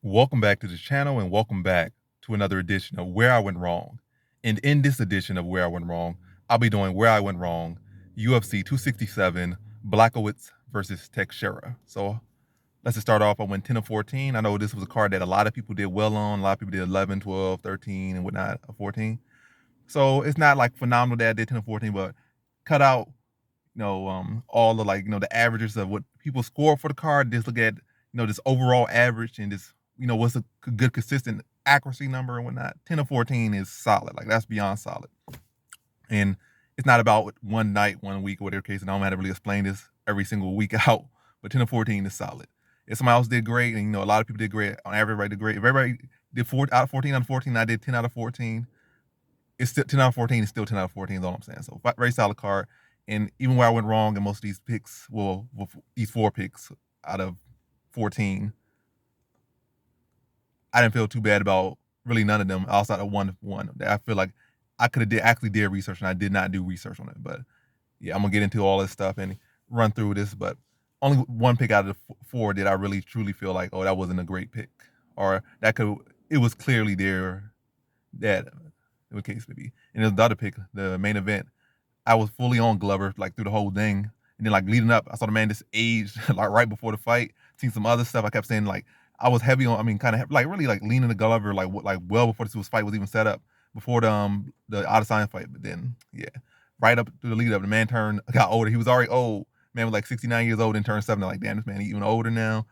Welcome back to the channel and welcome back to another edition of Where I Went Wrong. And in this edition of Where I Went Wrong, I'll be doing Where I Went Wrong, UFC 267, Blachowicz versus Teixeira. So let's just start off. I went 10 of 14. I know this was a card that a lot of people did well on. A lot of people did 11, 12, 13, and whatnot, 14. So it's not like phenomenal that I did 10 of 14, but cut out, all the the averages of what people score for the card. Just look at, this overall average and just what's a good consistent accuracy number and whatnot. 10 of 14 is solid. Like that's beyond solid. And it's not about one night, 1 week, or whatever case. And I don't have to really explain this every single week out. But 10 of 14 is solid. If somebody else did great, and a lot of people did great on average, everybody did great. If everybody did 14 out of 14, I did 10 out of 14. It's still 10 out of 14. It's still 10 out of 14. Is all I'm saying. So very solid card. And even where I went wrong in most of these picks, well, these 4 picks out of 14, I didn't feel too bad about really none of them outside of one. I feel like I could have actually did research and I did not do research on it. But yeah, I'm gonna get into all this stuff and run through this. But only one pick out of the 4 did I really truly feel like, oh, that wasn't a great pick, or it was clearly there that the case may be. And there's the other pick, the main event. I was fully on Glover like through the whole thing, and then like leading up, I saw the man just aged like right before the fight. Seen some other stuff. I kept saying like I was heavy on. I mean, kind of like really like leaning the Glover like well before this fight was even set up, before the Adesanya fight. But then yeah, right up through the lead up, the man got older. He was already old. Man was like 69 years old and turned 70. Like damn, this man even older now.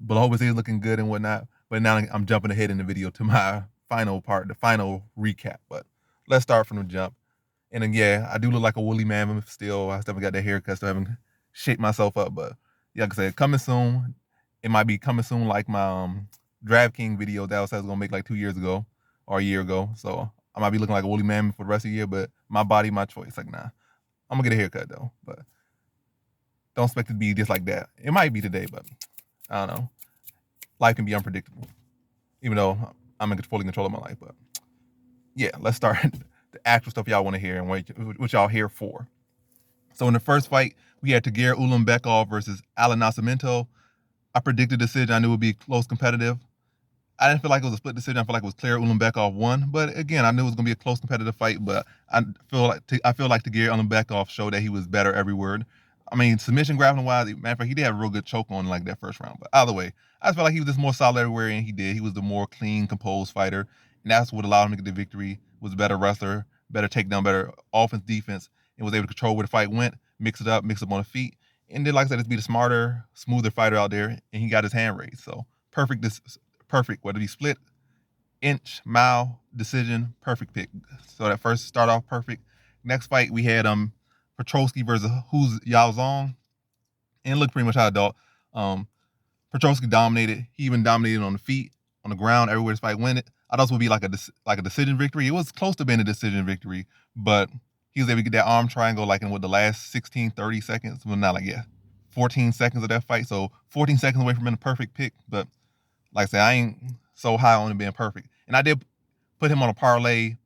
Blachowicz is looking good and whatnot. But now I'm jumping ahead in the video to my final part, the final recap. But let's start from the jump. And then yeah, I do look like a woolly mammoth still. I still haven't got that haircut, still haven't shaped myself up. But yeah, like I said, coming soon. It might be coming soon like my DraftKings video that I was gonna make like 2 years ago or a year ago. So I might be looking like a woolly mammoth for the rest of the year, but my body, my choice. Like, nah. I'm gonna get a haircut though. But don't expect it to be just like that. It might be today, but I don't know. Life can be unpredictable. Even though I'm in fully control of my life. But yeah, let's start the actual stuff y'all want to hear and what y'all here for. So in the first fight, we had Taguera Ulam Beckoff versus Nasimento. I predicted the decision. I knew it would be close, competitive. I didn't feel like it was a split decision. I feel like it was clear Ulam Beckoff won. But again, I knew it was going to be a close, competitive fight. But I feel like Taguera Ulam Beckoff showed that he was better every word. I mean, submission grappling wise, matter of fact, he did have a real good choke on like that first round. But either way, I just felt like he was just more solid everywhere, and he did. He was the more clean, composed fighter, and that's what allowed him to get the victory. Was a better wrestler, better takedown, better offense, defense, and was able to control where the fight went, mix it up on the feet. And then, like I said, just be the smarter, smoother fighter out there, and he got his hand raised. So perfect, whether he split, inch, mile, decision, perfect pick. So that first start off perfect. Next fight we had Petrosky versus Who's Yaozong, and it looked pretty much how I thought. Petrosky dominated. He even dominated on the feet, on the ground, everywhere this fight went. I thought this would be like a decision victory. It was close to being a decision victory, but he was able to get that arm triangle like in the last 16, 30 seconds. Well, not like, yeah, 14 seconds of that fight. So 14 seconds away from being a perfect pick. But like I said, I ain't so high on it being perfect. And I did put him on a parlay,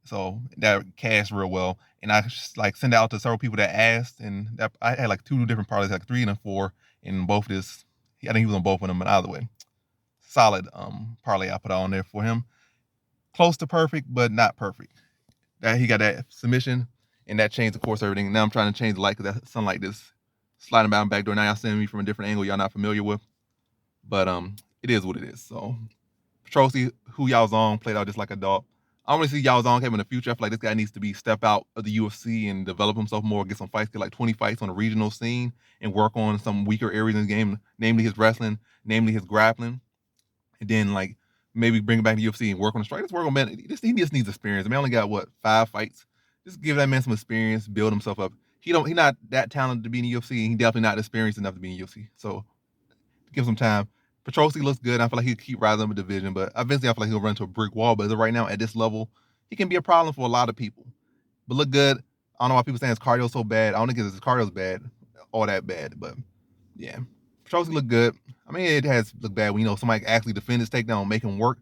so that cashed real well. And I like sent out to several people that asked, and that I had like 2 different parlays, like 3 and a 4, and both this. I think he was on both of them, but either way, solid parlay I put on there for him. Close to perfect, but not perfect. That he got that submission, and that changed, of course, everything. Now I'm trying to change the light because that sunlight is sliding down back door. Now y'all seeing me from a different angle y'all not familiar with, but it is what it is. So Petrosky, Hu Yaozong, played out just like a dog. I don't really see Yaozong having a future. I feel like this guy needs to step out of the UFC and develop himself more, get some fights, get like 20 fights on a regional scene, and work on some weaker areas in the game, namely his wrestling, namely his grappling, and then like maybe bring him back to the UFC and work on the strike. Just work on man. He just needs experience. I mean, I only got 5 fights. Just give that man some experience, build himself up. He not that talented to be in the UFC, and he definitely not experienced enough to be in the UFC. So give him some time. Petrosky looks good. I feel like he'll keep rising up a division, but eventually I feel like he'll run into a brick wall. But as of right now, at this level, he can be a problem for a lot of people. But look good. I don't know why people saying his cardio's so bad. I don't think his cardio's bad, all that bad. But yeah, Petrosky look good. I mean, it has looked bad when somebody actually defend his takedown and make him work.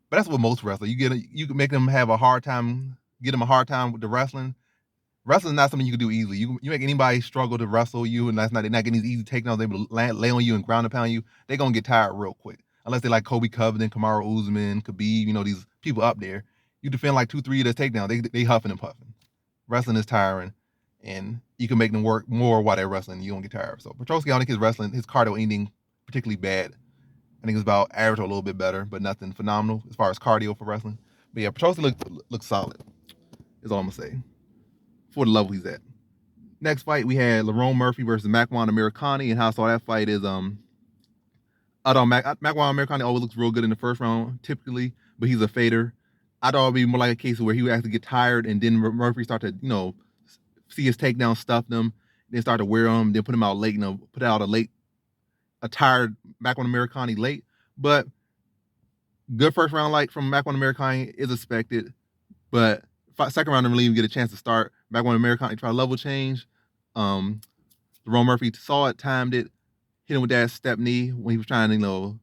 But that's what most wrestlers. You can make them have a hard time, get them a hard time with the wrestling. Wrestling is not something you can do easily. You make anybody struggle to wrestle you, and they're not getting these easy takedowns, able to lay on you and ground and pound you, they're gonna get tired real quick. unless they like Kobe Covington, Kamaru Usman, Khabib, these people up there. You defend like 2-3 of their takedowns, they huffing and puffing. Wrestling is tiring, and you can make them work more while they're wrestling. You don't get tired. So Petrosky, I don't think his wrestling, his cardio anything particularly bad. I think it's about average or a little bit better, but nothing phenomenal as far as cardio for wrestling. But yeah, Petrosky looks solid. Is all I'm gonna say for the level he's at. Next fight we had Lerone Murphy versus Macmon Amir, and how I saw that fight is I thought Macmon Amir always looks real good in the first round typically, but he's a fader. I thought it'd be more like a case where he would actually get tired and then Murphy start to see his takedown, stuff them, then start to wear him, then put him out late, put out a tired Macmon Amir late, but good first round light from Macmon Amir is expected, but second round didn't really even get a chance to start. Macmon Amir tried a level change. Lerone Murphy saw it, timed it, hit him with that step knee when he was trying to,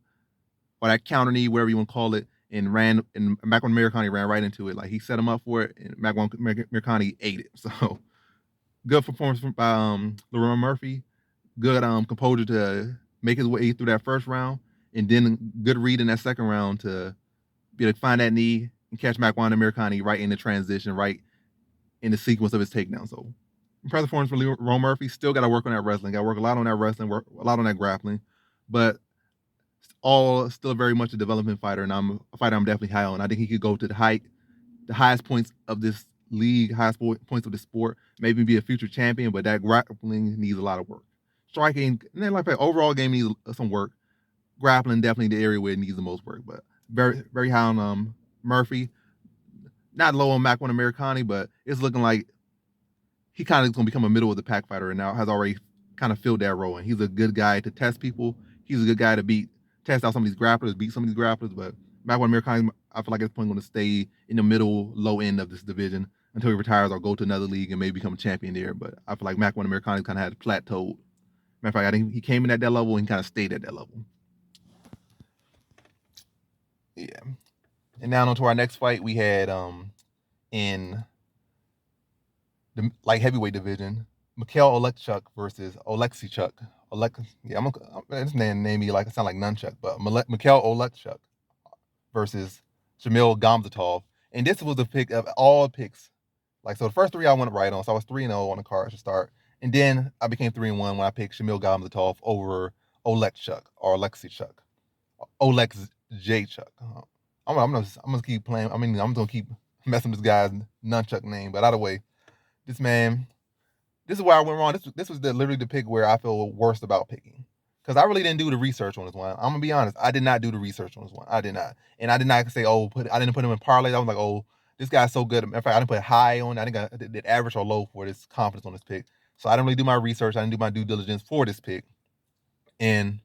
or that counter knee, whatever you want to call it, and Macmon Amir ran right into it. Like he set him up for it, and Macmon Amir ate it. So good performance by Lerone Murphy. Good composure to make his way through that first round, and then good read in that second round to be able to find that knee and catch Macmon Amir right in the transition, right in the sequence of his takedown. So impressive performance for Lerone Murphy. Still got to work on that wrestling. Got to work a lot on that wrestling, work a lot on that grappling, but all still very much a development fighter, and I'm a fighter I'm definitely high on. I think he could go to the highest points of this league, highest points of the sport, maybe be a future champion, but that grappling needs a lot of work. Striking, and then like the overall game needs some work. Grappling definitely the area where it needs the most work, but very, very high on Murphy. Not low on Macmon Amir, but it's looking like he kind of is going to become a middle of the pack fighter, and now has already kind of filled that role. And he's a good guy to test people. He's a good guy to test out some of these grapplers, beat some of these grapplers. But Macmon Amir, I feel like at this point going to stay in the middle, low end of this division until he retires or go to another league and maybe become a champion there. But I feel like Macmon Amir kind of had plateaued. Matter of fact, I think he came in at that level and kind of stayed at that level. Yeah. And now on to our next fight, we had in the light heavyweight division, Mikhail Olekchuk versus Oleksichuk. This name me like it sound like nunchuck, but Mikhail Olekchuk versus Shamil Gamzatov. And this was the pick of all picks. Like, so the first three I went right on. So I was 3-0 on the card to start. And then I became 3-1 when I picked Shamil Gamzatov over Olekchuk or Oleksichuk. Olex J Chuck. I'm gonna keep playing. I'm gonna keep messing with this guy's nunchuck name. But either way, this man, this is where I went wrong. This was literally the pick where I feel worst about picking. Because I really didn't do the research on this one. I'm gonna be honest. I did not do the research on this one. I did not. And I did not say, I didn't put him in parlay. I was like, this guy's so good. In fact, I didn't put high on. I think I did average or low for this confidence on this pick. So I didn't really do my research. I didn't do my due diligence for this pick. And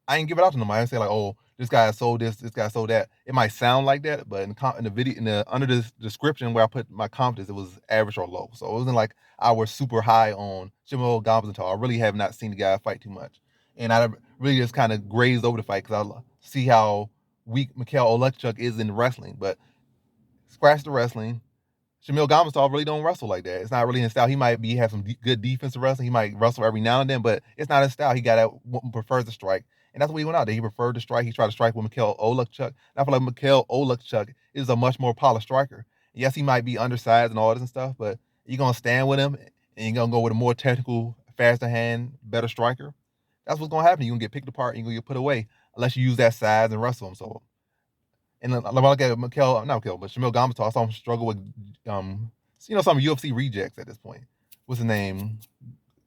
I didn't give it out to nobody. I didn't say this guy sold this guy sold that. It might sound like that, but in the video, under the description where I put my confidence, it was average or low. So it wasn't like I was super high on Shamil Gamzatov. I really have not seen the guy fight too much, and I really just kind of grazed over the fight because I see how weak Mikhail Olekchuk is in wrestling. But scratch the wrestling. Shamil Gamzatov really don't wrestle like that. It's not really his style. He might have some good defensive wrestling. He might wrestle every now and then, but it's not his style. He prefers to strike. And that's what he went out there. He preferred to strike. He tried to strike with Mikhail Olekchuk. And I feel like Mikhail Olekchuk is a much more polished striker. Yes, he might be undersized and all this and stuff, but you're going to stand with him and you're going to go with a more technical, faster hand, better striker. That's what's going to happen. You're going to get picked apart and you're going to get put away unless you use that size and wrestle him. So, and when I look at Shamil Gamzatov, I saw him struggle with, some UFC rejects at this point. What's his name?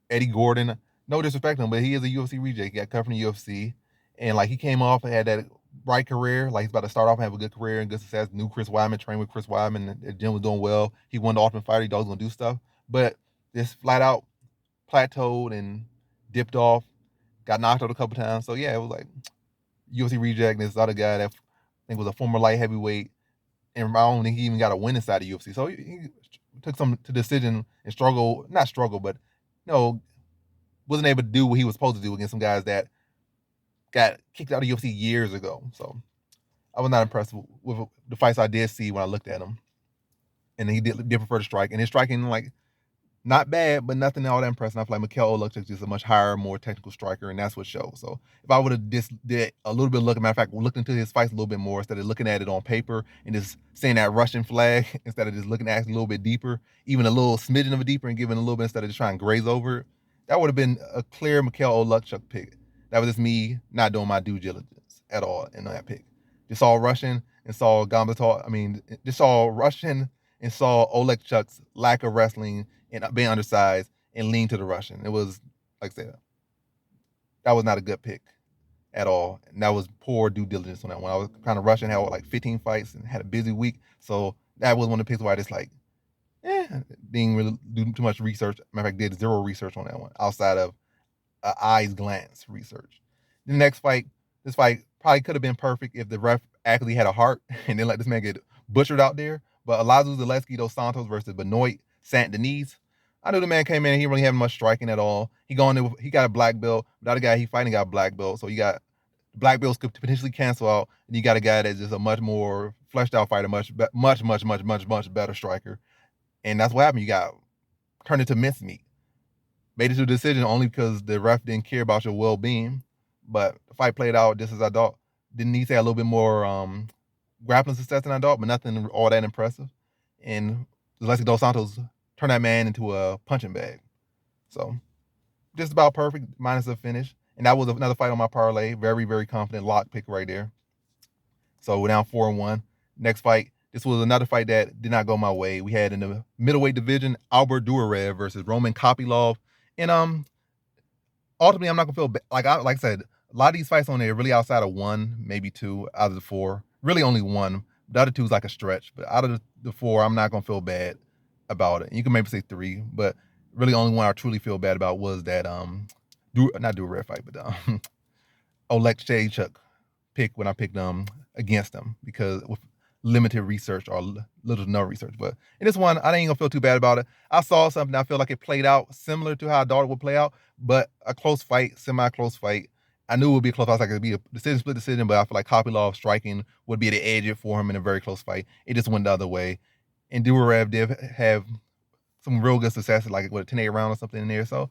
Eddie Gordon. No disrespect to him, but he is a UFC reject. He got cut from the UFC, and he came off and had that bright career. Like he's about to start off and have a good career and good success. Knew Chris Weidman, trained with Chris Weidman. The gym was doing well. He won the Ultimate Fighter. He thought he was gonna do stuff, but just flat out plateaued and dipped off. Got knocked out a couple times. So yeah, it was like UFC reject. And this other guy that I think was a former light heavyweight, and I don't think he even got a win inside the UFC. So he took some decision and not struggle, but wasn't able to do what he was supposed to do against some guys that got kicked out of UFC years ago. So I was not impressed with the fights I did see when I looked at him. And he did prefer to strike. And his striking, not bad, but nothing all that impressive. I feel like Mikhail Oluk's just a much higher, more technical striker, and that's what shows. So if I would have just did a little bit of looking, matter of fact, looked into his fights a little bit more instead of looking at it on paper and just saying that Russian flag instead of just looking at it a little bit deeper, even a little smidgen of a deeper and giving a little bit instead of just trying to graze over it, that would have been a clear Mikhail Olukchuk pick. That was just me not doing my due diligence at all in that pick. Just saw Russian and saw Gambatov. I mean, just saw Russian and saw Olekchuk's lack of wrestling and being undersized and lean to the Russian. It was, like I said, that was not a good pick at all. And that was poor due diligence on that one. I was kind of rushing, had like 15 fights and had a busy week. So that was one of the picks where I just like, didn't really do too much research. Matter of fact, did zero research on that one outside of eyes glance research. The next fight, this fight probably could have been perfect if the ref actually had a heart and then let this man get butchered out there. But Alonzo Zaleski dos Santos versus Benoit Saint Denis. I knew the man came in, he really hadn't much striking at all. He got a black belt. The other guy he fighting got a black belt. So you got black belts could potentially cancel out, and you got a guy that's just a much more fleshed out fighter, much better striker. And that's what happened. You got turned into mincemeat. Made it to a decision only because the ref didn't care about your well-being. But the fight played out just as I thought. Didn't he say a little bit more grappling success than I thought, but nothing all that impressive. And Zaleski dos Santos turned that man into a punching bag. So just about perfect, minus a finish. And that was another fight on my parlay. Very, very confident lock pick right there. So we're down 4-1. Next fight. This was another fight that did not go my way. We had in the middleweight division, Albert Durarev versus Roman Kopylov. And ultimately, I'm not gonna feel like I said, a lot of these fights on there really outside of one, maybe two out of the four. Really only one. The other two is like a stretch. But out of the four, I'm not gonna feel bad about it. You can maybe say three, but really only one I truly feel bad about was that not Durarev fight, but Olekchuk pick when I picked against them because with limited research or little to no research. But in this one, I ain't gonna feel too bad about it. I saw something I feel like it played out similar to how I thought it would play out, but a close fight, semi-close fight. I knew it would be a close fight. I was like, it'd be a split decision, but I feel like Kopylov striking would be the edge for him in a very close fight. It just went the other way. And Durarev did have some real good success, like with a 10-8 round or something in there. So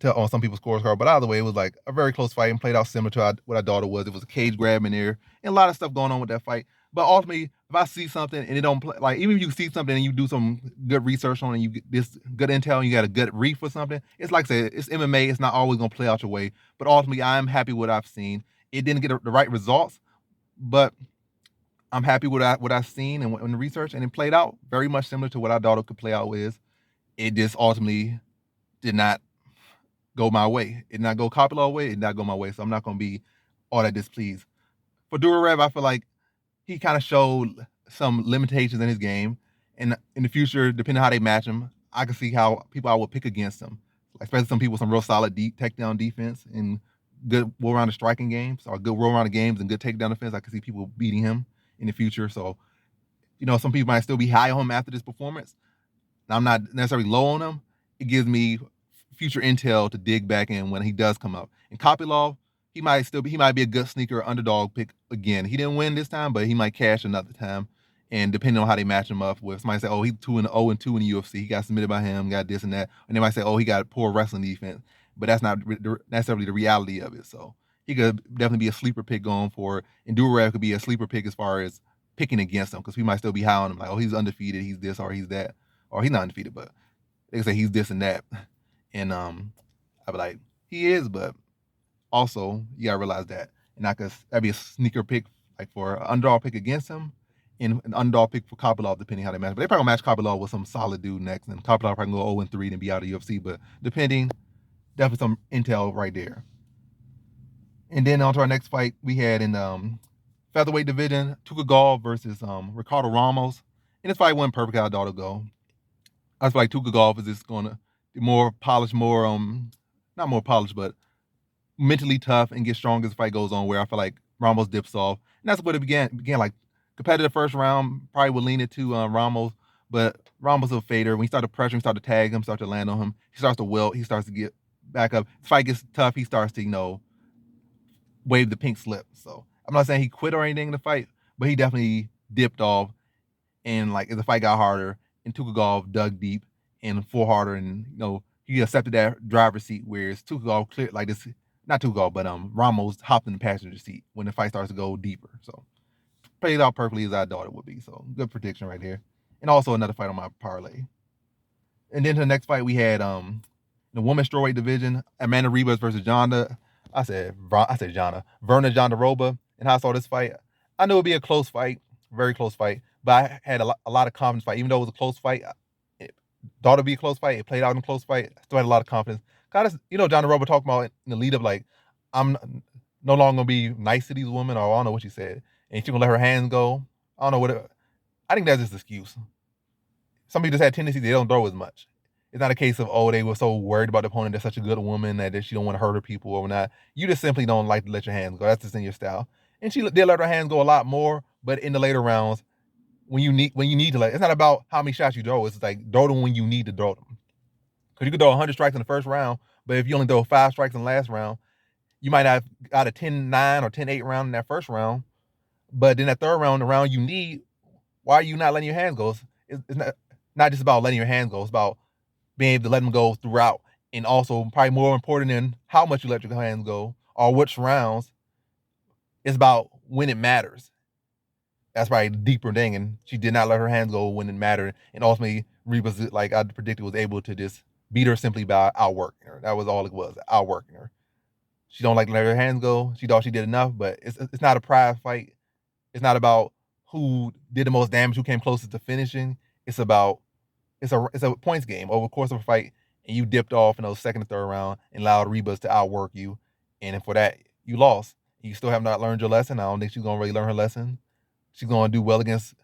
on some people's scorecard, but either way, it was like a very close fight and played out similar to what I thought it was. It was a cage grab in there and a lot of stuff going on with that fight. But ultimately, if I see something and it don't play, like even if you see something and you do some good research on it, and you get this good intel, and you got a good read for something, it's like I said, it's MMA. It's not always gonna play out your way. But ultimately, I am happy with what I've seen. It didn't get the right results, but I'm happy with what I've seen and the research, and it played out very much similar to what I thought it could play out with. It just ultimately did not go my way. It did not go Kopylov way. It did not go my way. So I'm not going to be all that displeased. For Durarev, I feel like he kind of showed some limitations in his game. And in the future, depending on how they match him, I can see how people I would pick against him. Like, especially some people with some real solid takedown defense and good well-rounded striking games or good well-rounded games and good takedown defense. I can see people beating him in the future. So, some people might still be high on him after this performance. And I'm not necessarily low on him. It gives me future intel to dig back in when he does come up. And Kopylov, he might be a good sneaker underdog pick again. He didn't win this time, but he might cash another time. And depending on how they match him up with, somebody say, oh, he's 2-0 in the UFC. He got submitted by him, got this and that. And they might say, oh, he got poor wrestling defense. But that's not necessarily the reality of it. So he could definitely be a sleeper pick going for it. And Durarev could be a sleeper pick as far as picking against him because we might still be high on him. Like, oh, he's undefeated, he's this or he's that. Or he's not undefeated, but they say he's this and that. And I'd be like, he is, but also you gotta realize that. And that'd be a sneaker pick, like for an underdog pick against him, and an underdog pick for Kopylov, depending how they match. But they probably gonna match Kopylov with some solid dude next, and Kopylov probably go 0-3 and be out of UFC. But depending, definitely some intel right there. And then on to our next fight, we had in featherweight division, Tukhugov versus Ricardo Ramos. And this fight went perfect how I thought it'd go. I feel like Tukhugov is just gonna be more polished, not more polished, but mentally tough and get stronger as the fight goes on. Where I feel like Ramos dips off, and that's what it began. Like competitive first round, probably would lean it to Ramos, but Ramos is a fader. When he started pressuring, start to tag him, start to land on him, he starts to wilt, he starts to get back up. The fight gets tough, he starts to wave the pink slip. So I'm not saying he quit or anything in the fight, but he definitely dipped off. And like as the fight got harder, and Tukhugov dug deep, and full harder, and he accepted that driver's seat, whereas Tuchel clear like this, not Tuchel, but Ramos hopped in the passenger seat when the fight starts to go deeper. So played out perfectly as I thought it would be. So good prediction right here, and also another fight on my parlay. And then to the next fight we had the women's strawweight division, Amanda Ribas versus Verna Jandaroba. And how I saw this fight, I knew it would be a close fight, very close fight, but I had a lot of confidence fight. Even though it was a close fight, it thought it'd be a close fight. It played out in a close fight. I still had a lot of confidence. Kind of, Jandaroba talked about in the lead up, like, I'm no longer gonna be nice to these women, or I don't know what she said, and she gonna let her hands go. I don't know what. I think that's just an excuse. Some people just had tendencies, they don't throw as much. It's not a case of, they were so worried about the opponent, they're such a good woman that she don't want to hurt her people or not. You just simply don't like to let your hands go. That's just in your style. And she did let her hands go a lot more, but in the later rounds, when you need to it's not about how many shots you throw. It's like throw them when you need to throw them. Because you could throw 100 strikes in the first round, but if you only throw 5 strikes in the last round, you might have got a 10-9 or 10-8 round in that first round. But then that third round, the round you need, why are you not letting your hands go? It's not just about letting your hands go. It's about being able to let them go throughout. And also, probably more important than how much you let your hands go or which rounds, it's about when it matters. That's probably the deeper thing. And she did not let her hands go when it mattered. And ultimately, Ribas, like I predicted, was able to just beat her simply by outworking her. That was all it was, outworking her. She don't like to let her hands go. She thought she did enough, but it's not a prize fight. It's not about who did the most damage, who came closest to finishing. It's about it's a points game over the course of a fight, and you dipped off in those second and third round and allowed Ribas to outwork you, and for that you lost. You still have not learned your lesson. I don't think she's gonna really learn her lesson. She's gonna do well against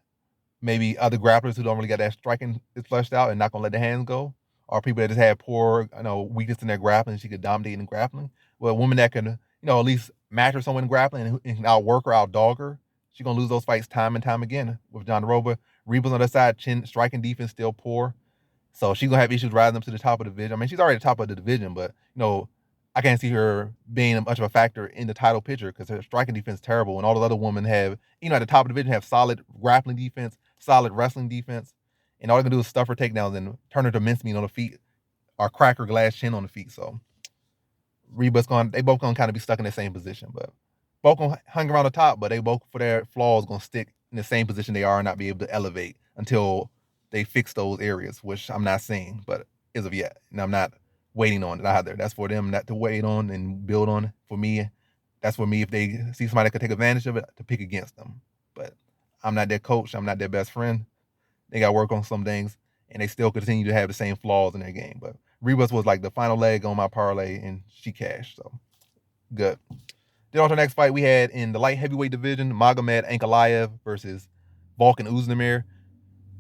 maybe other grapplers who don't really get that striking fleshed out and not gonna let their hands go, or people that just have poor, weakness in their grappling. She could dominate in grappling. Well, a woman that can, at least match her someone in grappling and outwork her, outdog her, she's gonna lose those fights time and time again with Jandaroba. Ribas on the side, striking defense still poor. So she's gonna have issues rising up to the top of the division. I mean, she's already at the top of the division, but I can't see her being much of a factor in the title picture because her striking defense is terrible, and all the other women have, at the top of the division, have solid grappling defense, solid wrestling defense, and all they can do is stuff her takedowns and turn her to mincemeat on the feet or crack her glass chin on the feet. So they both gonna kind of be stuck in the same position, but both gonna hang around the top, but they both, for their flaws, gonna stick in the same position they are and not be able to elevate until they fix those areas, which I'm not seeing, but as of yet, and I'm not waiting on it either. That's for them not to wait on and build on. For me, that's for me, if they see somebody that could take advantage of it, to pick against them. But I'm not their coach. I'm not their best friend. They got to work on some things, and they still continue to have the same flaws in their game. But Ribas was like the final leg on my parlay, and she cashed. So good. Then on to the next fight we had in the light heavyweight division, Magomed Ankalaev versus Volkan Oezdemir.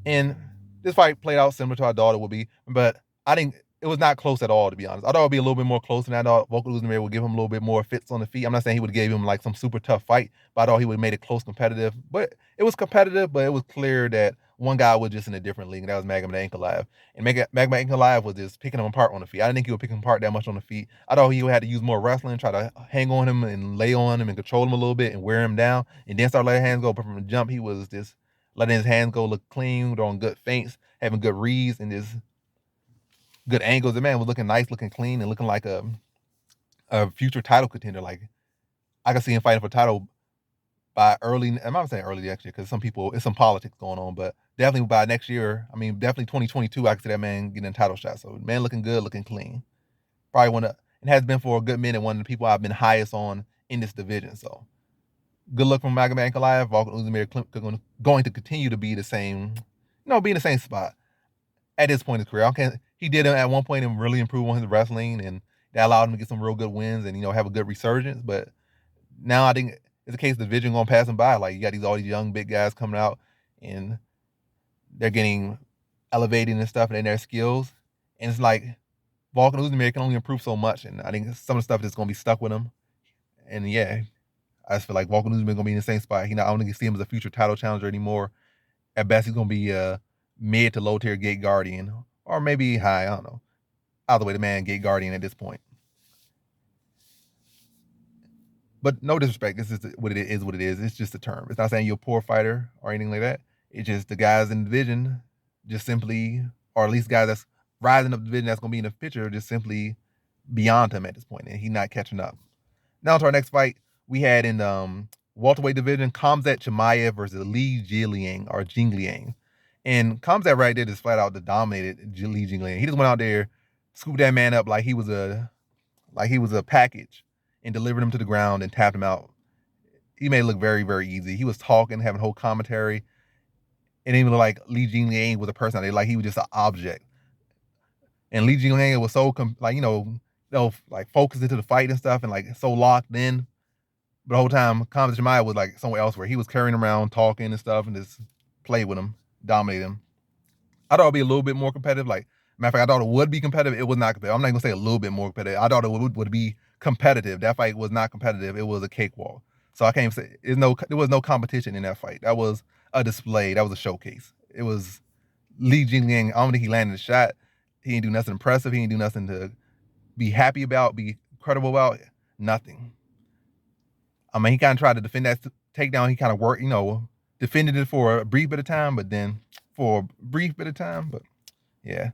And this fight played out similar to I thought it would be, but I think it was not close at all, to be honest. I thought it would be a little bit more close than that. I thought Volkan Oezdemir would give him a little bit more fits on the feet. I'm not saying he would have gave him like some super tough fight, but I thought he would have made it close, competitive. But it was competitive, but it was clear that one guy was just in a different league, and that was Magomed Ankalaev. And Magomed Ankalaev was just picking him apart on the feet. I didn't think he would pick him apart that much on the feet. I thought he had to use more wrestling, try to hang on him and lay on him and control him a little bit and wear him down, and then start letting hands go. But from the jump, he was just letting his hands go, look clean, throwing good feints, having good reads, and just good angles. The man was looking nice, looking clean, and looking like a future title contender. Like, I could see him fighting for title by early. I'm not saying early next year because it's some politics going on, but definitely by next year. I mean, definitely 2022. I could see that man getting a title shot. So, man, looking good, looking clean. Probably one of, and has been for a good minute, one of the people I've been highest on in this division. So, good luck from Magomed Ankalaev. Volkan Oezdemir going to continue to be the same, be in the same spot at this point in his career. He did at one point and really improve on his wrestling, and that allowed him to get some real good wins and have a good resurgence. But now I think it's a case of the division going to pass him by. Like, you got all these young big guys coming out, and they're getting elevated and stuff in their skills, and it's like Volkan Oezdemir can only improve so much, and I think some of the stuff that's going to be stuck with him. And yeah, I just feel like Volkan Oezdemir going to be in the same spot. I don't think you see him as a future title challenger anymore. At best, he's going to be a mid to low tier gate guardian, or maybe high. I don't know. Either way, the man gate guardian at this point. But no disrespect, this is what it is. What it is. It's just a term. It's not saying you're a poor fighter or anything like that. It's just the guys in the division, just simply, or at least guys that's rising up division that's going to be in the picture just simply beyond him at this point, and he's not catching up. Now to our next fight, we had in the welterweight division, Khamzat Chimaev versus Li Jingliang or Jingliang. And Khamzat right there just flat out dominated Li Jingliang. He just went out there, scooped that man up like he was a package, and delivered him to the ground and tapped him out. He made it look very, very easy. He was talking, having whole commentary, and even like Li Jingliang was a personality, like he was just an object. And Li Jingliang was so like focused into the fight and stuff, and like so locked in. But the whole time, Khamzat Chimaev was like somewhere else where he was carrying him around, talking and stuff, and just played with him, dominated him. I thought it'd be a little bit more competitive. Like, matter of fact, I thought it would be competitive. It was not competitive. I'm not gonna say a little bit more competitive. I thought it would be competitive. That fight was not competitive. It was a cakewalk. So I can't say there was no competition in that fight. That was a display. That was a showcase. It was Li Jingliang. I don't think he landed a shot. He didn't do nothing impressive. He didn't do nothing to be happy about, be credible about. Nothing. I mean, he kind of tried to defend that takedown. He kind of worked, defended it for a brief bit of time, but yeah.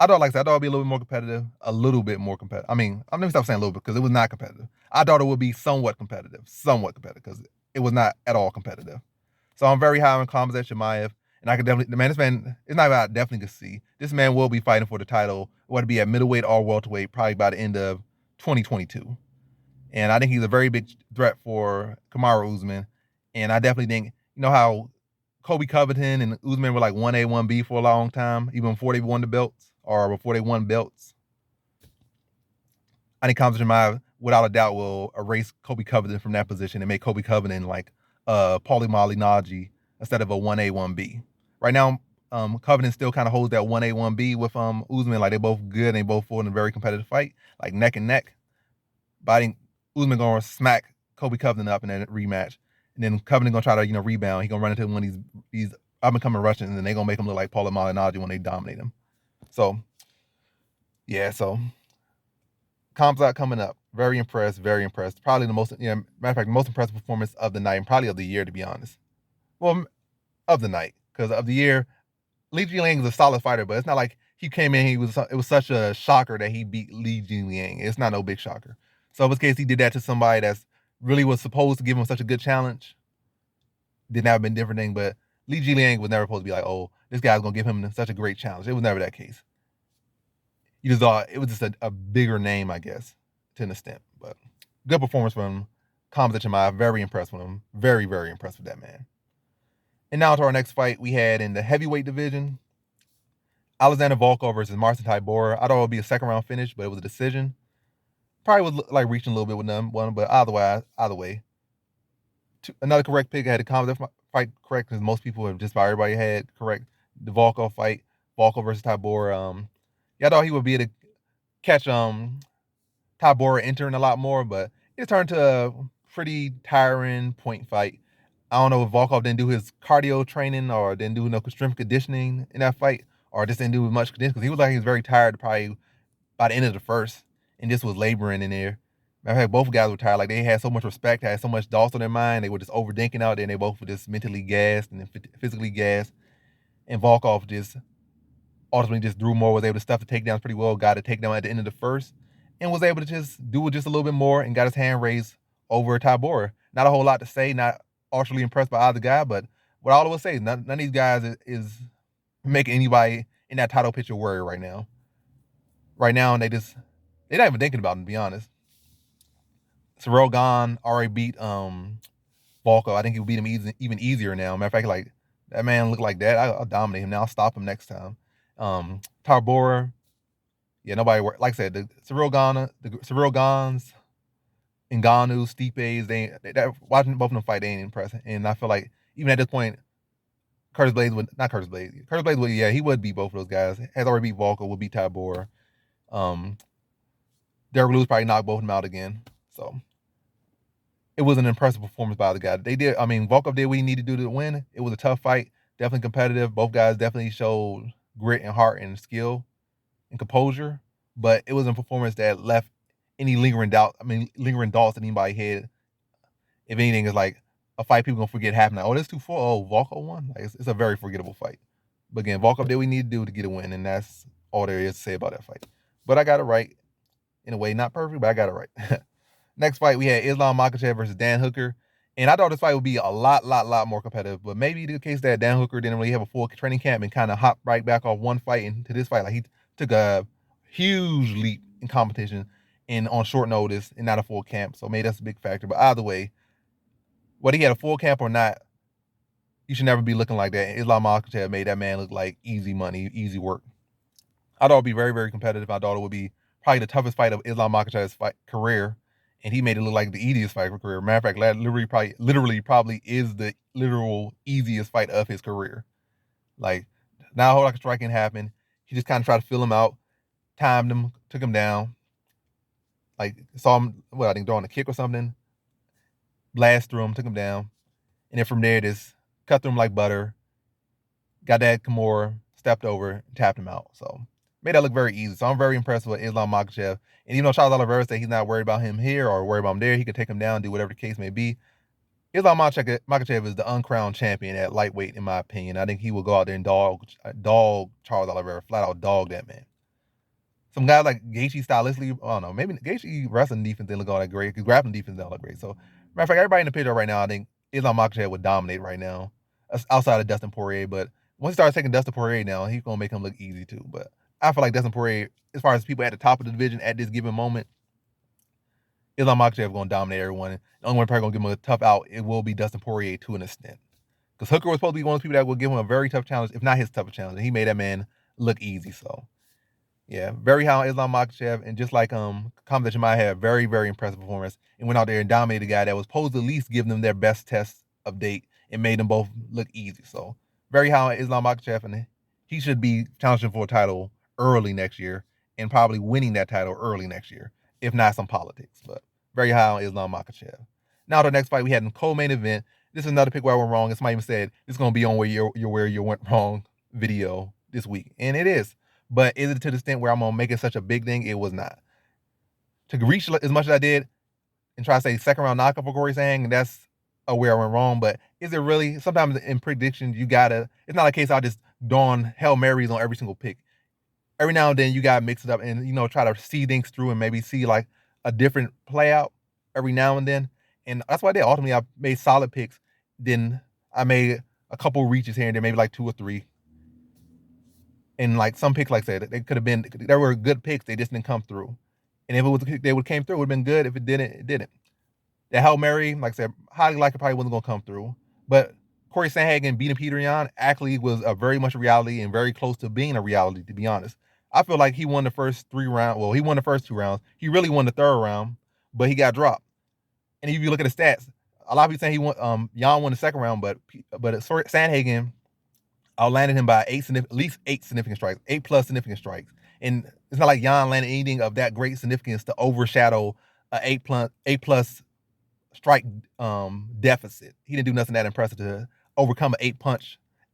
I thought it would be a little bit more competitive, a little bit more competitive. I mean, I'm going to stop saying a little bit because it was not competitive. I thought it would be somewhat competitive because it was not at all competitive. So I'm very high on Khamzat Chimaev, and I could definitely, this man, it's not about I definitely could see. This man will be fighting for the title, whether it be at middleweight or welterweight, probably by the end of 2022. And I think he's a very big threat for Kamaru Usman. And I definitely think, how Kobe Covington and Usman were like 1A, 1B for a long time, even before they won the belts or before they won belts. I think Khamzat Chimaev, without a doubt, will erase Kobe Covington from that position and make Kobe Covington like Paulie Malignaggi instead of a 1A, 1B. Right now, Covington still kind of holds that 1A, 1B with Usman. Like, they're both good and they both fought in a very competitive fight, like neck and neck. But I think Usman gonna smack Kobe Covington up in that rematch, and then Covington gonna try to rebound. He gonna run into one of these up and coming Russians, and then they gonna make him look like Paulie Malignaggi when they dominate him. So yeah, so Khamzat coming up, very impressed, very impressed. Probably the most, matter of fact, the most impressive performance of the night, and probably of the year, to be honest. Well, of the night, because of the year, Li Jingliang is a solid fighter, but it's not like he came in. It was such a shocker that he beat Li Jingliang. It's not no big shocker. So in this case, he did that to somebody that's really was supposed to give him such a good challenge. Did not have been different thing, but Li Jingliang was never supposed to be like, oh, this guy's gonna give him such a great challenge. It was never that case. You just thought it was just a bigger name, I guess, to an extent. But good performance from Khamzat Chimaev. Very impressed with him. Very, very impressed with that man. And now to our next fight we had in the heavyweight division. Alexander Volkov versus Marcin Tybor. I thought it would be a second round finish, but it was a decision. Probably was like reaching a little bit with them one, but either way. Another correct pick. I had the Khamzat fight correct because most people have just about everybody had correct. The Volkov fight, Volkov versus Tybor. I thought he would be able to catch Tybor entering a lot more, but it turned to a pretty tiring point fight. I don't know if Volkov didn't do his cardio training or didn't do no strength conditioning in that fight, or just didn't do much conditioning because he was very tired probably by the end of the first, and just was laboring in there. Matter of fact, both guys were tired. Like, they had so much respect, had so much thoughts on their mind. They were just overthinking out there, and they both were just mentally gassed and physically gassed. And Volkov just ultimately just drew more, was able to stuff the takedowns pretty well, got a takedown at the end of the first, and was able to just do it just a little bit more and got his hand raised over Tybor. Not a whole lot to say, not ultra impressed by either guy, but what all I will say is none of these guys is making anybody in that title picture worry right now. Right now, they're not even thinking about him, to be honest. Ciryl Gane already beat Volkov. I think he'll beat him even easier now. Matter of fact, like, that man looked like that. I'll dominate him now. I'll stop him next time. Tybor, yeah, nobody worked. Like I said, the Ciryl Ganes, Ngannou, Stipe's, watching both of them fight, they ain't impressive. And I feel like even at this point, Curtis Blades would, yeah, he would beat both of those guys. Has already beat Volkov, would beat Tybor. Derek Lewis probably knocked both of them out again. So it was an impressive performance by the guy. Volkov did what he needed to do to win. It was a tough fight, definitely competitive. Both guys definitely showed grit and heart and skill and composure, but it was a performance that left any lingering thoughts in anybody's head. If anything, it's like a fight people gonna forget happened. Like, oh, this 2-4. Oh, Volkov won. Like, it's a very forgettable fight. But again, Volkov did what he needed to do to get a win, and that's all there is to say about that fight. But I got it right. In a way, not perfect, but I got it right. Next fight, we had Islam Makhachev versus Dan Hooker. And I thought this fight would be a lot more competitive. But maybe the case that Dan Hooker didn't really have a full training camp and kind of hopped right back off one fight into this fight. Like he took a huge leap in competition and on short notice and not a full camp. So maybe that's a big factor. But either way, whether he had a full camp or not, you should never be looking like that. Islam Makhachev made that man look like easy money, easy work. I thought it would be very competitive. I thought it would be probably the toughest fight of Islam Makhachev's career, and he made it look like the easiest fight of his career. Matter of fact, literally probably is the literal easiest fight of his career. Like, now hold like a striking happened. He just kind of tried to fill him out, timed him, took him down. Like, saw him, I think throwing a kick or something, blast through him, took him down. And then from there, just cut through him like butter, got that Kimura, stepped over, tapped him out. So made that look very easy. So I'm very impressed with Islam Makhachev. And even though Charles Oliveira said he's not worried about him here or worried about him there, he could take him down, do whatever the case may be. Islam Makhachev is the uncrowned champion at lightweight, in my opinion. I think he will go out there and dog Charles Oliveira, flat out dog that man. Some guys like Gaethje stylistically, I don't know, maybe Gaethje wrestling defense didn't look all that great, because grappling defense didn't look great. So, matter of fact, everybody in the picture right now, I think Islam Makhachev would dominate right now, outside of Dustin Poirier. But once he starts taking Dustin Poirier now, he's going to make him look easy too. But I feel like Dustin Poirier, as far as people at the top of the division at this given moment, Islam Makhachev is going to dominate everyone. The only one probably going to give him a tough out, it will be Dustin Poirier to an extent. Because Hooker was supposed to be one of those people that will give him a very tough challenge, if not his toughest challenge. And he made that man look easy. So, yeah, very high on Islam Makhachev. And just like Khamzat Chimaev had very impressive performance and went out there and dominated the guy that was supposed to at least give them their best test of date and made them both look easy. So, very high on Islam Makhachev. And he should be challenging for a title early next year and probably winning that title early next year, if not some politics. But very high on Islam Makhachev. Now the next fight we had in co-main event. This is another pick where I went wrong. Somebody even said it's going to be on where you went wrong video this week, and it is. But is it to the extent where I'm going to make it such a big thing? It was not. To reach as much as I did and try to say second round knockout for Corey Sang, that's where I went wrong. But is it really? Sometimes in predictions you gotta. It's not a case I just dawn Hail Marys on every single pick. Every now and then you gotta mix it up and try to see things through and maybe see like a different play out every now and then. And that's what I did. Ultimately, I made solid picks. Then I made a couple reaches here and there, maybe like 2 or 3. And like some picks, like I said, they could have been, there were good picks, they just didn't come through. And if it was, they would came through, it would have been good. If it didn't, it didn't. The Hail Mary, like I said, highly likely probably wasn't going to come through. But Corey Sandhagen beating Peter Yan actually was a very much a reality and very close to being a reality, to be honest. I feel like he won the first 3 rounds. Well, he won the first 2 rounds. He really won the 3rd round, but he got dropped. And if you look at the stats, a lot of people saying he won. Yan won the 2nd round, but Sandhagen outlanded him by at least 8 significant strikes, 8+ significant strikes. And it's not like Yan landed anything of that great significance to overshadow a 8+ strike deficit. He didn't do nothing that impressive to overcome an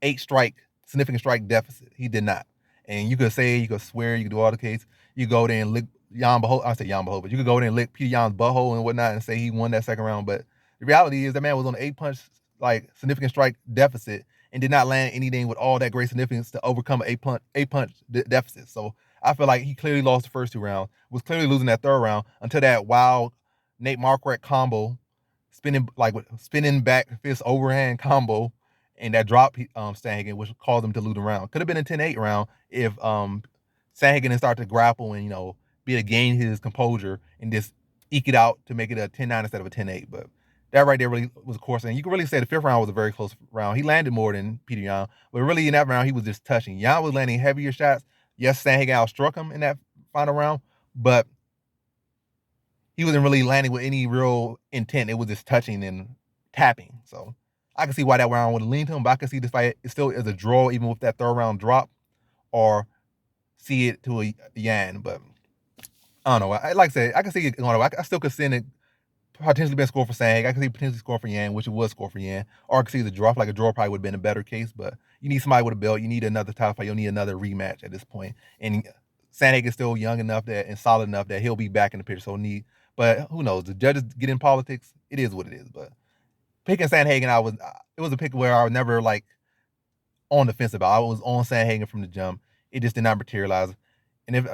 8 strike significant strike deficit. He did not. And you could say, you could swear, you could do all the case. You go there and lick Jan Behold. I say Jan Behold, but you could go there and lick Peter Yan's butthole and whatnot and say he won that 2nd round. But the reality is that man was on an 8 like significant strike deficit and did not land anything with all that great significance to overcome an 8 deficit. So I feel like he clearly lost the first 2 rounds, was clearly losing that 3rd round until that wild Nate Marquardt combo, spinning back fist overhand combo, and that drop Sandhagen, which caused him to lose the round. Could have been a 10-8 round if Sandhagen had started to grapple and be able to gain his composure and just eke it out to make it a 10-9 instead of a 10-8. But that right there really was a course. And you can really say the 5th round was a very close round. He landed more than Peter Yan, but really in that round, he was just touching. Yan was landing heavier shots. Yes, Sandhagen outstruck him in that final round, but he wasn't really landing with any real intent. It was just touching and tapping. So I can see why that round would have leaned to him, but I can see this fight still as a draw, even with that 3rd round drop, or see it to a Yan. But I don't know. Like I said, I can see it going. I still could send it potentially been scored for Sang. I can see potentially score for Yan, which it was score for Yan. Or I can see the draw. Like a draw probably would have been a better case, but you need somebody with a belt. You need another title fight. You'll need another rematch at this point. And Sandhagen is still young enough and solid enough that he'll be back in the picture. So but who knows? The judges get in politics. It is what it is. But picking Sandhagen, it was a pick where I was never like on the fence about. I was on Sandhagen from the jump. It just did not materialize. And if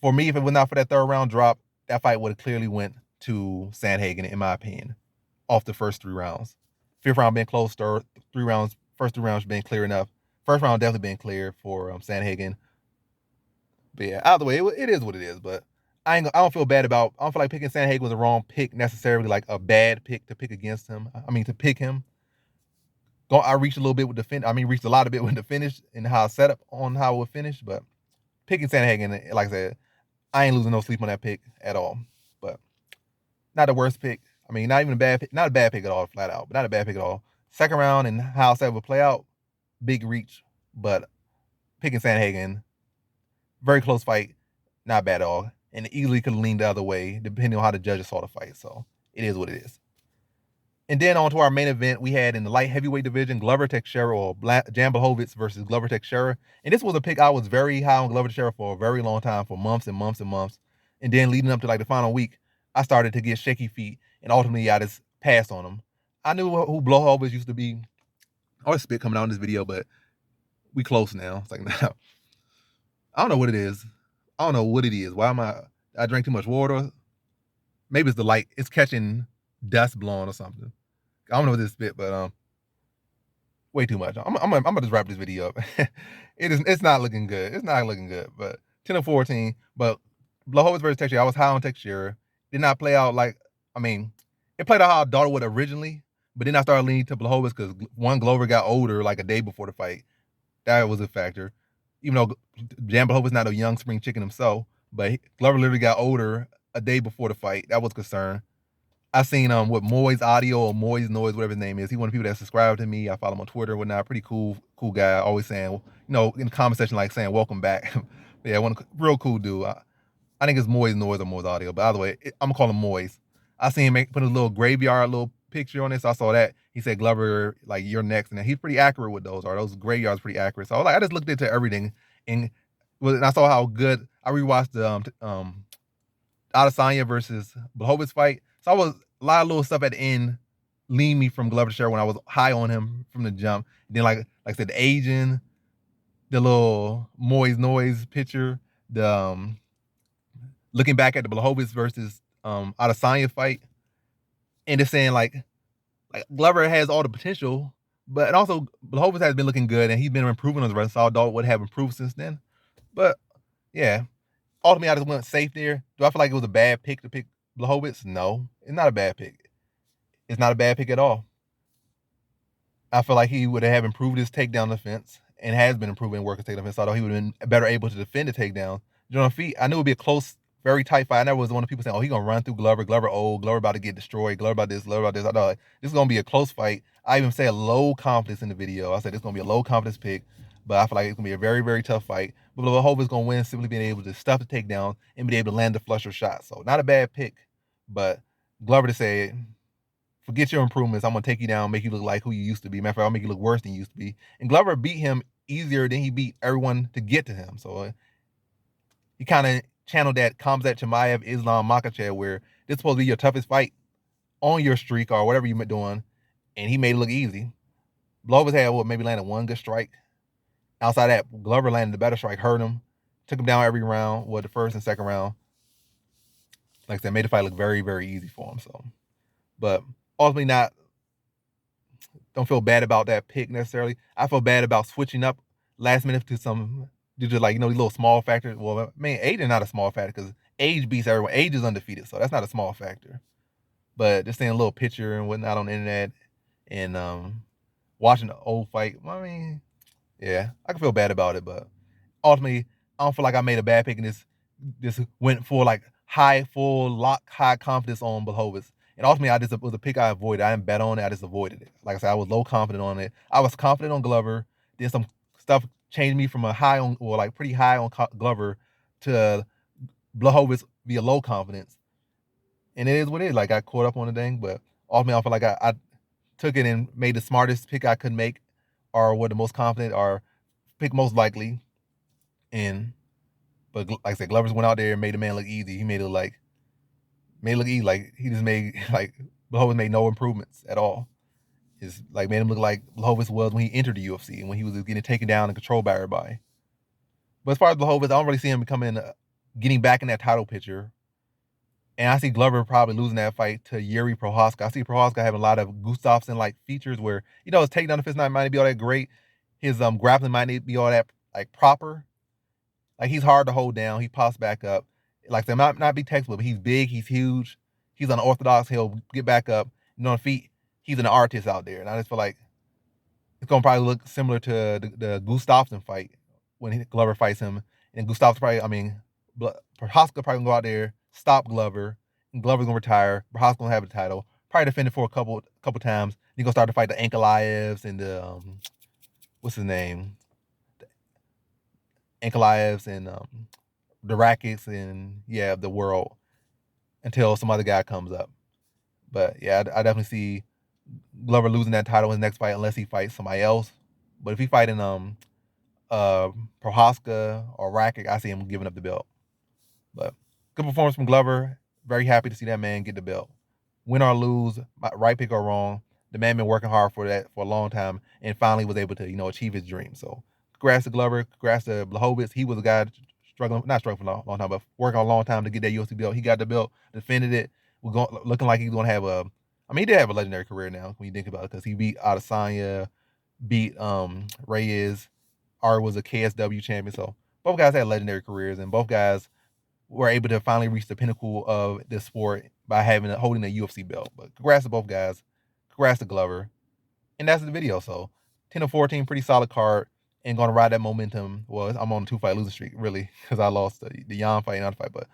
for me, if it was not for that third round drop, that fight would have clearly went to Sandhagen, in my opinion, off the first 3 rounds. Fifth round being close, first 3 rounds being clear enough. First round definitely being clear for Sandhagen. But yeah, either way, it is what it is. But I don't feel bad about. I don't feel like picking Sandhagen was the wrong pick necessarily, like a bad pick to pick against him. I mean, to pick him. I reached a little bit with the finish. I mean, reached a lot of bit with the finish and how I set up on how it would finish. But picking Sandhagen, like I said, I ain't losing no sleep on that pick at all. But not the worst pick. I mean, not even a bad pick. Not a bad pick at all, flat out. But not a bad pick at all. Second round and how I said it would play out, big reach. But picking Sandhagen, very close fight, not bad at all. And it easily could have leaned the other way, depending on how the judges saw the fight. So it is what it is. And then on to our main event, we had in the light heavyweight division, Glover Teixeira or Jan Blachowicz versus Glover Teixeira. And this was a pick I was very high on Glover Teixeira for a very long time, for months and months and months. And then leading up to like the final week, I started to get shaky feet, and ultimately I just passed on him. I knew who Blachowicz used to be. I always spit coming out in this video, but we close now. It's like, now. I don't know what it is. I don't know what it is. Why am I drank too much water? Maybe it's the light. It's catching dust blowing or something. I don't know what this spit, but way too much. I'm gonna just wrap this video up. It's not looking good. It's not looking good. But 10-14. But Blachowicz versus Teixeira, I was high on Teixeira. Did not play out like, I mean, it played out how I thought it would originally, but then I started leaning to Blachowicz because one, Glover got older like a day before the fight. That was a factor. Even though Jan Blachowicz not a young spring chicken himself, but Glover literally got older a day before the fight. That was a concern. I seen what Moy's Audio or Moy's Noise, whatever his name is. He one of the people that subscribed to me. I follow him on Twitter and whatnot. Pretty cool guy. Always saying, in the comment section, like saying welcome back. Yeah, one real cool dude. I think it's Moy's Noise or Moy's Audio, but either way, I'm gonna call him Moy's. I seen him put a little graveyard little picture on this. So I saw that. He said, Glover, like, you're next. And he's pretty accurate with those. Or those graveyards pretty accurate. So I just looked into everything, and I saw how good. I rewatched the Adesanya versus Blachowicz fight. So I was a lot of little stuff at the end leaned me from Glover Teixeira when I was high on him from the jump. Then like I said, the aging, the little Moy's Noise picture, the looking back at the Blachowicz versus Adesanya fight, and just saying like Glover has all the potential, but also Blachowicz has been looking good and he's been improving on the rest. So I thought would have improved since then. But yeah, ultimately I just went safe there. Do I feel like it was a bad pick to pick Blachowicz? No, it's not a bad pick. It's not a bad pick at all. I feel like he would have improved his takedown defense and has been improving work his takedown defense. Although he would have been better able to defend the takedown. On feet, I knew it would be a close, very tight fight. I never was one of the people saying, "Oh, he's gonna run through Glover. Glover old. Glover about to get destroyed. Glover about this. Glover about this." I thought like, this is gonna be a close fight. I even said low confidence in the video. I said it's gonna be a low confidence pick, but I feel like it's gonna be a very, very tough fight. But Blachowicz is gonna win simply being able to stuff the takedown and be able to land the flusher shot. So not a bad pick, but Glover to say, forget your improvements. I'm gonna take you down, make you look like who you used to be. Matter of fact, I'll make you look worse than you used to be. And Glover beat him easier than he beat everyone to get to him. So he kind of channeled that Khamzat Chimaev, Islam Makhachev, where this is supposed to be your toughest fight on your streak or whatever you're doing, and he made it look easy. Blachowicz had maybe landed one good strike. Outside that, Glover landed the better strike, hurt him, took him down every round, the first and second round. Like I said, made the fight look very, very easy for him. So, but ultimately don't feel bad about that pick necessarily. I feel bad about switching up last minute to some due to these little small factors. Well, I mean, age is not a small factor because age beats everyone. Age is undefeated, so that's not a small factor. But just seeing a little picture and whatnot on the internet and watching the old fight, I mean, yeah, I can feel bad about it, but ultimately, I don't feel like I made a bad pick and this went for like high confidence on Blachowicz. And ultimately, it was a pick I avoided. I didn't bet on it. I just avoided it. Like I said, I was low confident on it. I was confident on Glover. Then some stuff changed me from a high on, or like pretty high on Glover to Blachowicz via low confidence. And it is what it is. Like I caught up on the thing, but ultimately, I feel like I took it and made the smartest pick I could make, or what the most confident, or pick most likely. But like I said, Glover's went out there and made the man look easy. He made it look easy. Like he just made Blachowicz made no improvements at all. It's like made him look like Blachowicz was when he entered the UFC and when he was getting taken down and controlled by everybody. But as far as Blachowicz, I don't really see him getting back in that title picture. And I see Glover probably losing that fight to Yuri Prochazka. I see Prochazka having a lot of Gustafsson-like features where, his takedown defense might not be all that great. His grappling might not be all that like proper. Like he's hard to hold down. He pops back up. Like they might not be textbook, but he's big, he's huge, he's unorthodox, he'll get back up. On feet, he's an artist out there. And I just feel like it's gonna probably look similar to the Gustafsson fight when Glover fights him. And Gustafsson Prochazka probably gonna go out there, stop Glover, and Glover's gonna retire. Prochazka gonna have a title, probably defend it for a couple times. He's gonna start to fight the Ankalaevs and the what's his name, Ankalaevs and the Rackets and the world until some other guy comes up. But yeah, I definitely see Glover losing that title in his next fight unless he fights somebody else. But if he fighting Prochazka or Rakic, I see him giving up the belt. But good performance from Glover. Very happy to see that man get the belt. Win or lose, right pick or wrong, the man been working hard for that for a long time and finally was able to achieve his dream. So congrats to Glover, congrats to Blachowicz. He was a guy not struggling for a long time, but working a long time to get that UFC belt. He got the belt, defended it. Looking like he's going to have he did have a legendary career now when you think about it, because he beat Adesanya, beat Reyes, Ari was a KSW champion. So both guys had legendary careers, and both guys were able to finally reach the pinnacle of this sport by holding a UFC belt. But congrats to both guys. Congrats to Glover. And that's the video. So 10-14, pretty solid card. And going to ride that momentum. Well, I'm on a 2-fight losing streak, really, because I lost the Jan fight and other fight. But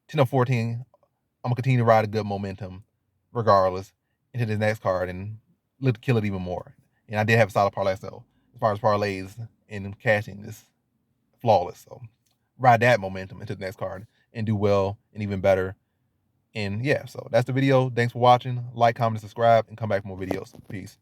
10-14, I'm going to continue to ride a good momentum regardless into this next card and look to kill it even more. And I did have a solid parlay, so as far as parlays and cashing, is flawless. So ride that momentum into the next card and do well and even better. And yeah, so that's the video. Thanks for watching. Like, comment, and subscribe, and come back for more videos. Peace.